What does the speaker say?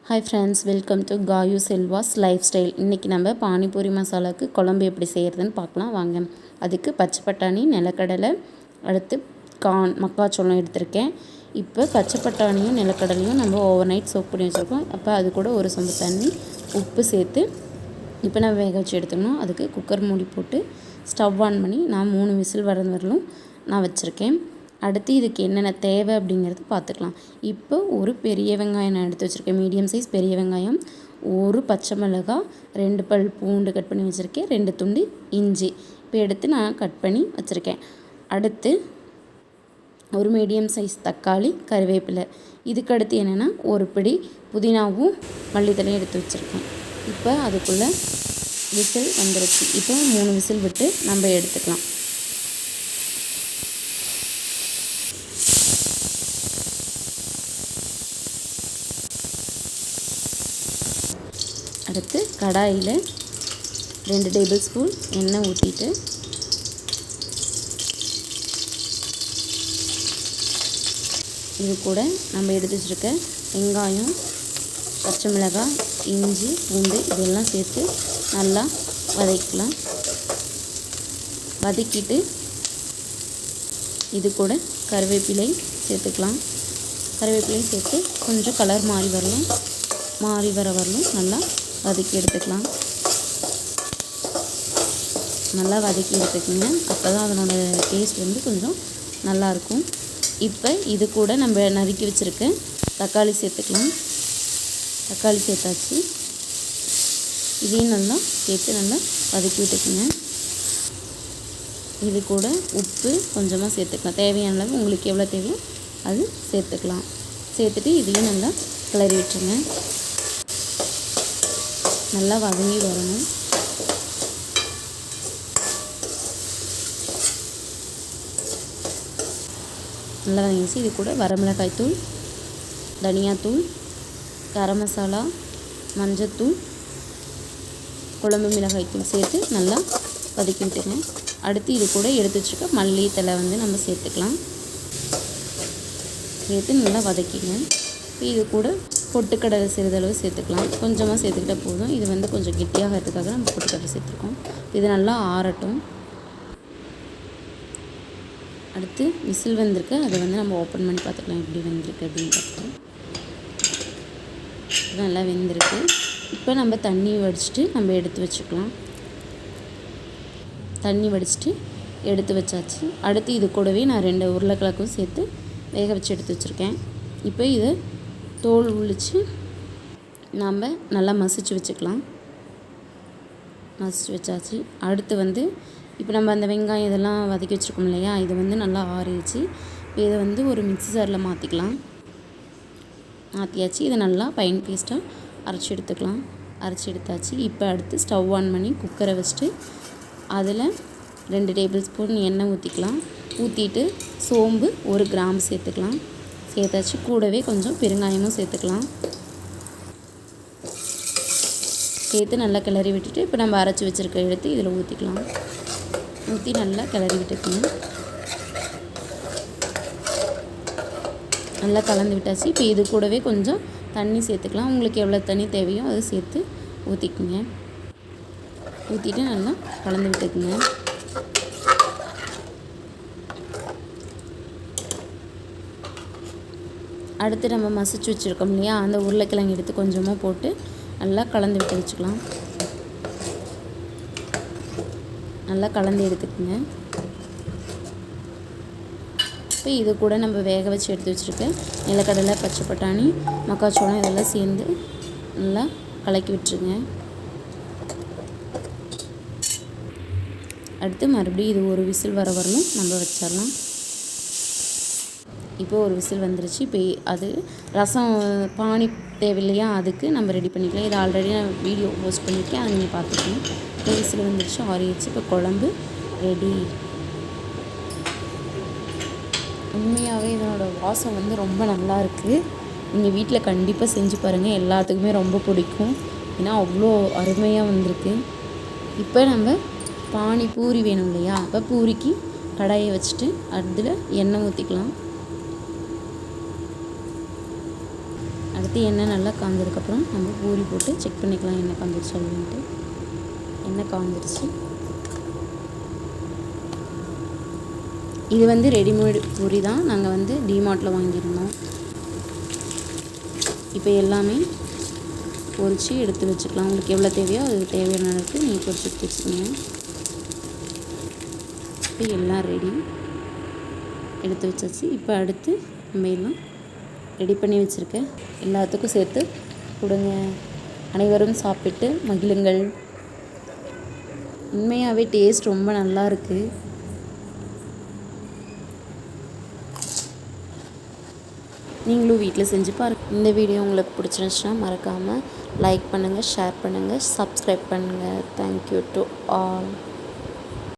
Hi friends, welcome to Kayu Selva's lifestyle. இன்றைக்கி நம்ம பானிபூரி மசாலாவுக்கு குழம்பு எப்படி செய்கிறதுன்னு பார்க்கலாம் வாங்க. அதுக்கு பச்சை பட்டாணி, நிலக்கடலை, அடுத்து மக்காச்சோளம் எடுத்திருக்கேன். இப்போ பச்சை பட்டாணியும் நிலக்கடலையும் நம்ம ஓவர் நைட் சோக் பண்ணி வச்சுருக்கோம். அப்போ அது கூட ஒரு சொம்பு தண்ணி, உப்பு சேர்த்து இப்போ நம்ம வேக வச்சு எடுத்துக்கணும். அதுக்கு குக்கர் மூடி போட்டு ஸ்டவ் ஆன் பண்ணி நான் 3 விசில் வரலும் நான் வச்சுருக்கேன். அடுத்து இதுக்கு என்னென்ன தேவை அப்படிங்கிறது பார்த்துக்கலாம். இப்போ ஒரு பெரிய வெங்காயம் நான் எடுத்து வச்சுருக்கேன், மீடியம் சைஸ் பெரிய வெங்காயம், ஒரு பச்சை மிளகாய், 2 பல் பூண்டு கட் பண்ணி வச்சுருக்கேன், 2 துண்டு இஞ்சி இப்போ எடுத்து நான் கட் பண்ணி வச்சுருக்கேன். அடுத்து ஒரு மீடியம் சைஸ் தக்காளி, கருவேப்பிலை. இதுக்கு அடுத்து என்னென்னா ஒரு பிடி புதினாவும் மல்லித்தலையும் எடுத்து வச்சுருக்கேன். இப்போ அதுக்குள்ளே விசில் வந்துருச்சு. இப்போ 3 விசில் விட்டு நம்ம எடுத்துக்கலாம். அடுத்து கடாயில் 2 டேபிள் ஸ்பூன் எண்ணெய் ஊற்றிட்டு இது கூட நம்ம எடுத்து வச்சுருக்க வெங்காயம், பச்சை மிளகாய், இஞ்சி, பூண்டு இதெல்லாம் சேர்த்து நல்லா வதக்கலாம். வதக்கிட்டு இது கூட கருவேப்பிலை சேர்த்துக்கலாம். கருவேப்பிலை சேர்த்து கொஞ்சம் கலர் மாறி வர வரலும் நல்லா வதக்கி எடுத்துக்கலாம். நல்லா வதக்கி எடுத்துக்கோங்க, அப்போ தான் அதனோட டேஸ்ட் வந்து கொஞ்சம் நல்லாயிருக்கும். இப்போ இது கூட நம்ம நறுக்கி வச்சுருக்க தக்காளி சேர்த்துக்கலாம். தக்காளி சேர்த்தாச்சு. இதையும் நல்லா சேர்த்து நல்லா வதக்கி விட்டுக்குங்க. இது கூட உப்பு கொஞ்சமாக சேர்த்துக்கலாம். தேவையான அளவு உங்களுக்கு எவ்வளோ தேவையோ அது சேர்த்துக்கலாம். சேர்த்துட்டு இதையும் நல்லா கிளறி விட்டுருங்க. நல்லா வதங்கி வரணும். நல்லா வதங்கிச்சு. இது கூட வரமிளகாய் தூள், தனியாத்தூள், கரம் மசாலா, மஞ்சத்தூள், குழம்பு மிளகாய் தூள் சேர்த்து நல்லா வதக்கி விட்டுங்க. அடுத்து இது கூட எடுத்து வச்சுருக்க மல்லி தழை வந்து நம்ம சேர்த்துக்கலாம். சேர்த்து நல்லா வதக்கிங்க. இது கூட பொட்டுக்கடலை சிறிதளவு சேர்த்துக்கலாம். கொஞ்சமாக சேர்த்துக்கிட்டால் போதும். இது வந்து கொஞ்சம் கெட்டியாகிறதுக்காக நம்ம பொட்டுக்கடலை சேர்த்துருக்கோம். இது நல்லா ஆறட்டும். அடுத்து விசில் வந்திருக்கு, அதை வந்து நம்ம ஓப்பன் பண்ணி பார்த்துக்கலாம் எப்படி வெந்திருக்கு அப்படின்னு பார்த்துக்கலாம். நல்லா வெந்திருக்கு. இப்போ நம்ம தண்ணி வடிச்சிட்டு நம்ம எடுத்து வச்சுக்கலாம். தண்ணி வடிச்சிட்டு எடுத்து வச்சாச்சு. அடுத்து இது கூடவே நான் 2 உருளைக்கிழங்கும் சேர்த்து வேக வச்சு எடுத்து வச்சுருக்கேன். இப்போ இதை தோல் உளித்து நாம் நல்லா மசிச்சு வச்சுக்கலாம். மசிச்சு வச்சாச்சு. அடுத்து வந்து இப்போ நம்ம அந்த வெங்காயம் இதெல்லாம் வதக்கி வச்சுருக்கோம் இல்லையா, இது வந்து நல்லா ஆறிடுச்சு. இப்போ இதை வந்து ஒரு மிக்ஸி ஜாரில் மாற்றிக்கலாம். மாற்றியாச்சு. இதை நல்லா ஃபைன் பேஸ்ட்டாக அரைச்சி எடுத்துக்கலாம். அரைச்சி எடுத்தாச்சு. இப்போ அடுத்து ஸ்டவ் ஆன் பண்ணி குக்கரை வச்சுட்டு அதில் 2 டேபிள் ஸ்பூன் எண்ணெய் ஊற்றிக்கலாம். ஊற்றிட்டு சோம்பு 1 கிராம் சேர்த்துக்கலாம். சேர்த்தாச்சு. கூடவே கொஞ்சம் பெருங்காயமும் சேர்த்துக்கலாம். சேர்த்து நல்லா கிளறி விட்டுட்டு இப்போ நம்ம அரைச்சி வச்சுருக்க எடுத்து இதில் ஊற்றிக்கலாம். ஊற்றி நல்லா கிளறி விட்டுக்கணும். நல்லா கலந்து விட்டாச்சு. இப்போ இது கூடவே கொஞ்சம் தண்ணி சேர்த்துக்கலாம். உங்களுக்கு எவ்வளோ தண்ணி தேவையோ அதை சேர்த்து ஊற்றிக்குங்க. ஊற்றிட்டு நல்லா கலந்து விட்டுக்குங்க. அடுத்து நம்ம மசிச்சு வச்சுருக்கோம் இல்லையா, அந்த உருளைக்கிழங்கு எடுத்து கொஞ்சமாக போட்டு நல்லா கலந்து விட்டு வச்சுக்கலாம். நல்லா கலந்து எடுத்துக்கோங்க. இப்போ இது கூட நம்ம வேக வச்சு எடுத்து வச்சுருக்க நிலக்கடலை, பச்சை பட்டாணி, மக்காச்சோளம் இதெல்லாம் சேர்ந்து நல்லா கலக்கி விட்டுருங்க. அடுத்து மறுபடியும் இது ஒரு விசில் வரலும் நம்ம வச்சிடலாம். இப்போ ஒரு விசில் வந்துருச்சு. இப்போ அது ரசம் பானி தேவையில்லையா, அதுக்கு நம்ம ரெடி பண்ணிக்கலாம். இது ஆல்ரெடி நான் வீடியோ போஸ்ட் பண்ணியிருக்கேன், அதை நீங்கள் பார்த்துக்கணும். இப்போ விசில் வந்துருச்சு, ஆறிடுச்சு. இப்போ குழம்பு ரெடி. உண்மையாகவே இதனோட வாசம் வந்து ரொம்ப நல்லா இருக்குது. நீங்கள் வீட்டில் கண்டிப்பாக செஞ்சு பாருங்கள். எல்லாத்துக்குமே ரொம்ப பிடிக்கும். ஏன்னா அவ்வளோ அருமையாக வந்திருக்கு. இப்போ நம்ம பானி பூரி வேணும் இல்லையா, அப்போ பூரிக்கு கடாயை வச்சுட்டு அதில் எண்ணெய் ஊற்றிக்கலாம். அடுத்து எண்ணெய் நல்லா காஞ்சதுக்கப்புறம் நம்ம பூரி போட்டு செக் பண்ணிக்கலாம் எண்ணெய் காஞ்சிருச்சு அப்படின்ட்டு. எண்ணெய் காஞ்சிருச்சு. இது வந்து ரெடிமேடு பூரி தான், நாங்கள் வந்து டிமார்ட்டில் வாங்கியிருந்தோம். இப்போ எல்லாமே பொரித்து எடுத்து வச்சுக்கலாம். உங்களுக்கு எவ்வளோ தேவையோ அதுக்கு தேவையான அளவுக்கு நீங்கள் பொரிச்சு எடுத்து வச்சுக்கோங்க. இப்போ எல்லாம் ரெடி எடுத்து வச்சாச்சு. இப்போ அடுத்து நம்ம எல்லாம் ரெடி பண்ணி வச்சுருக்கேன் எல்லாத்துக்கும் சேர்த்து கொடுங்க. அனைவரும் சாப்பிட்டு மகிழுங்கள். உண்மையாகவே டேஸ்ட் ரொம்ப நல்லா இருக்குது. நீங்களும் வீட்டில் செஞ்சு பாருங்கள். இந்த வீடியோ உங்களுக்கு பிடிச்சிருந்துச்சுன்னா மறக்காமல் லைக் பண்ணுங்கள், ஷேர் பண்ணுங்கள், சப்ஸ்கிரைப் பண்ணுங்கள். Thank you to all.